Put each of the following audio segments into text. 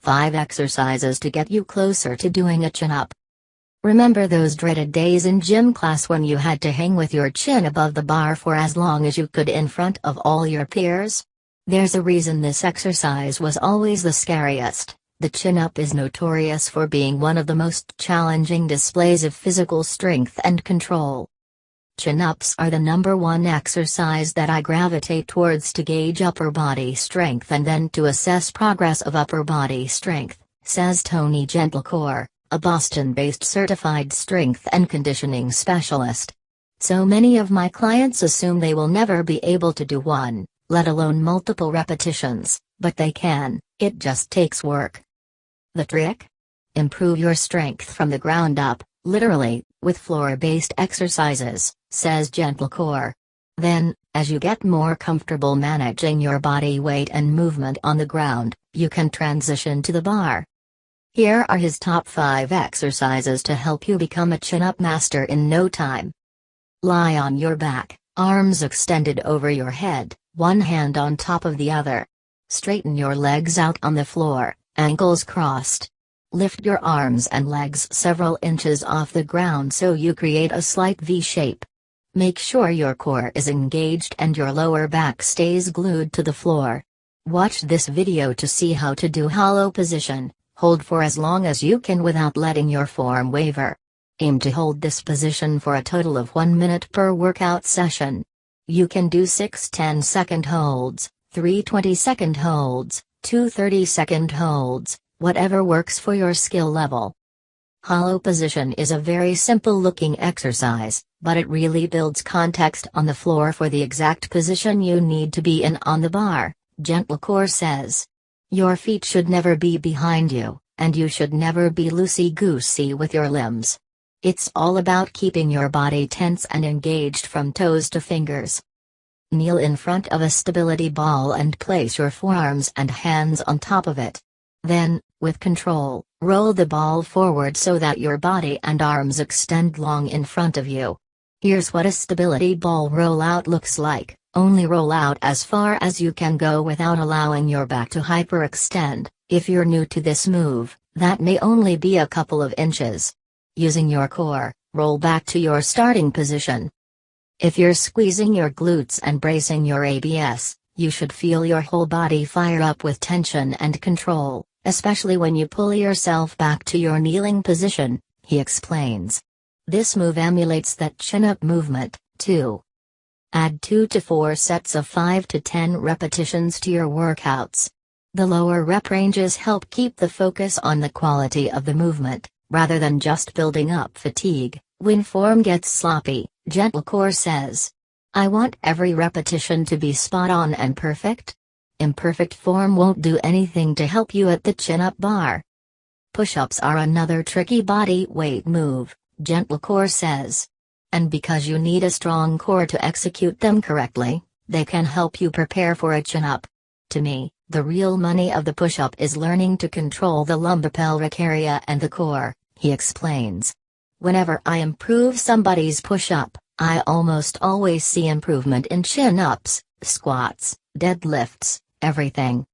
5 exercises to get you closer to doing a chin-up. Remember those dreaded days in gym class when you had to hang with your chin above the bar for as long as you could in front of all your peers? There's a reason this exercise was always the scariest. The chin-up is notorious for being one of the most challenging displays of physical strength and control. Chin-ups are the #1 exercise that I gravitate towards to gauge upper body strength and then to assess progress of upper body strength, says Tony Gentlecore, a Boston-based certified strength and conditioning specialist. So many of my clients assume they will never be able to do one, let alone multiple repetitions, but they can, it just takes work. The trick? Improve your strength from the ground up, literally, with floor-based exercises, says Gentlecore. Then, as you get more comfortable managing your body weight and movement on the ground, you can transition to the bar. Here are his top 5 exercises to help you become a chin-up master in no time. Lie on your back, arms extended over your head, one hand on top of the other. Straighten your legs out on the floor, ankles crossed. Lift your arms and legs several inches off the ground so you create a slight V shape. Make sure your core is engaged and your lower back stays glued to the floor. Watch this video to see how to do hollow position. Hold for as long as you can without letting your form waver. Aim to hold this position for a total of 1 minute per workout session. You can do 6 10-second holds, 3 20-second holds, 2 30-second holds, whatever works for your skill level. Hollow position is a very simple-looking exercise, but it really builds context on the floor for the exact position you need to be in on the bar, Gentlecore says. Your feet should never be behind you, and you should never be loosey-goosey with your limbs. It's all about keeping your body tense and engaged from toes to fingers. Kneel in front of a stability ball and place your forearms and hands on top of it. Then, with control, roll the ball forward so that your body and arms extend long in front of you. Here's what a stability ball rollout looks like. Only roll out as far as you can go without allowing your back to hyperextend. If you're new to this move, that may only be a couple of inches. Using your core, roll back to your starting position. If you're squeezing your glutes and bracing your abs, you should feel your whole body fire up with tension and control, especially when you pull yourself back to your kneeling position, he explains. This move emulates that chin-up movement, too. Add 2 to 4 sets of 5 to 10 repetitions to your workouts. The lower rep ranges help keep the focus on the quality of the movement, rather than just building up fatigue. When form gets sloppy, Gentlecore says, I want every repetition to be spot on and perfect. Imperfect form won't do anything to help you at the chin-up bar. Push-ups are another tricky body weight move, Gentlecore says. And because you need a strong core to execute them correctly, they can help you prepare for a chin-up. To me, the real money of the push-up is learning to control the lumbopelvic area and the core, he explains. Whenever I improve somebody's push-up, I almost always see improvement in chin-ups, squats, deadlifts, everything.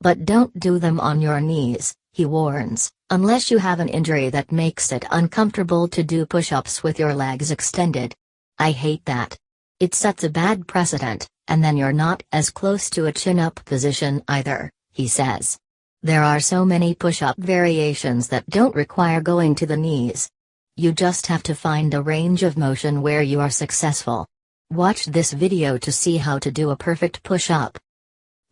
But don't do them on your knees, he warns, unless you have an injury that makes it uncomfortable to do push-ups with your legs extended. I hate that. It sets a bad precedent, and then you're not as close to a chin-up position either, he says. There are so many push-up variations that don't require going to the knees. You just have to find a range of motion where you are successful. Watch this video to see how to do a perfect push-up.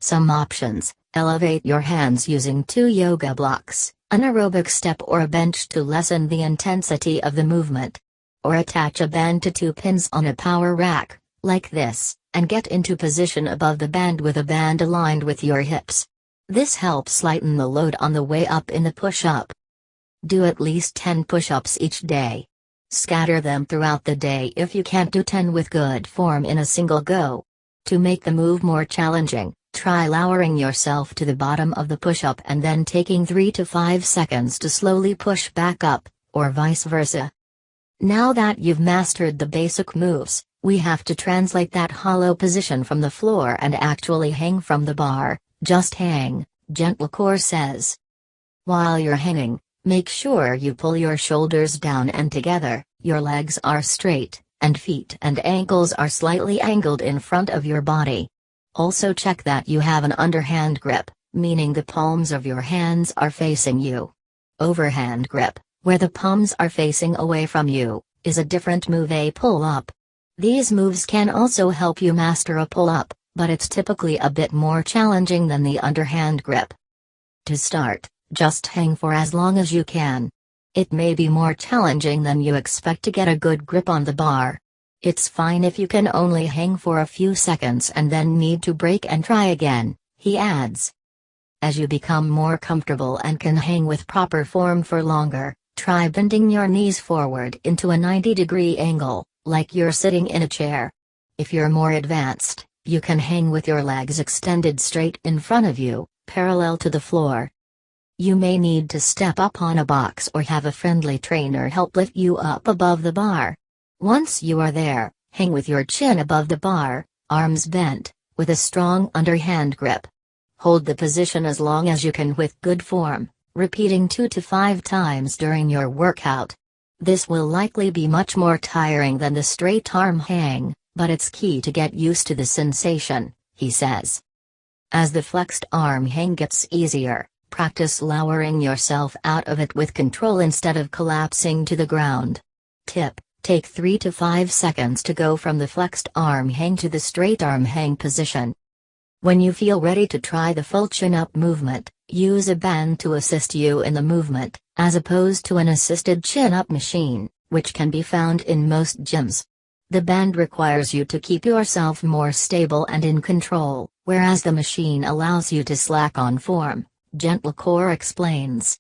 Some options: elevate your hands using 2 yoga blocks, an aerobic step or a bench to lessen the intensity of the movement. Or attach a band to 2 pins on a power rack, like this, and get into position above the band with a band aligned with your hips. This helps lighten the load on the way up in the push-up. Do at least 10 push-ups each day. Scatter them throughout the day if you can't do 10 with good form in a single go. To make the move more challenging, try lowering yourself to the bottom of the push-up and then taking 3 to 5 seconds to slowly push back up, or vice versa. Now that you've mastered the basic moves, we have to translate that hollow position from the floor and actually hang from the bar. Just hang, Gentlecore says. While you're hanging, make sure you pull your shoulders down and together, your legs are straight, and feet and ankles are slightly angled in front of your body. Also check that you have an underhand grip, meaning the palms of your hands are facing you. Overhand grip, where the palms are facing away from you, is a different move, a pull-up. These moves can also help you master a pull-up, but it's typically a bit more challenging than the underhand grip. To start, just hang for as long as you can. It may be more challenging than you expect to get a good grip on the bar. It's fine if you can only hang for a few seconds and then need to break and try again, he adds. As you become more comfortable and can hang with proper form for longer, try bending your knees forward into a 90-degree angle, like you're sitting in a chair. If you're more advanced, you can hang with your legs extended straight in front of you, parallel to the floor. You may need to step up on a box or have a friendly trainer help lift you up above the bar. Once you are there, hang with your chin above the bar, arms bent, with a strong underhand grip. Hold the position as long as you can with good form, repeating 2 to 5 times during your workout. This will likely be much more tiring than the straight arm hang, but it's key to get used to the sensation, he says. As the flexed arm hang gets easier, practice lowering yourself out of it with control instead of collapsing to the ground. Tip: take 3 to 5 seconds to go from the flexed arm hang to the straight arm hang position. When you feel ready to try the full chin-up movement, use a band to assist you in the movement, as opposed to an assisted chin-up machine, which can be found in most gyms. The band requires you to keep yourself more stable and in control, whereas the machine allows you to slack on form, Gentlecore explains.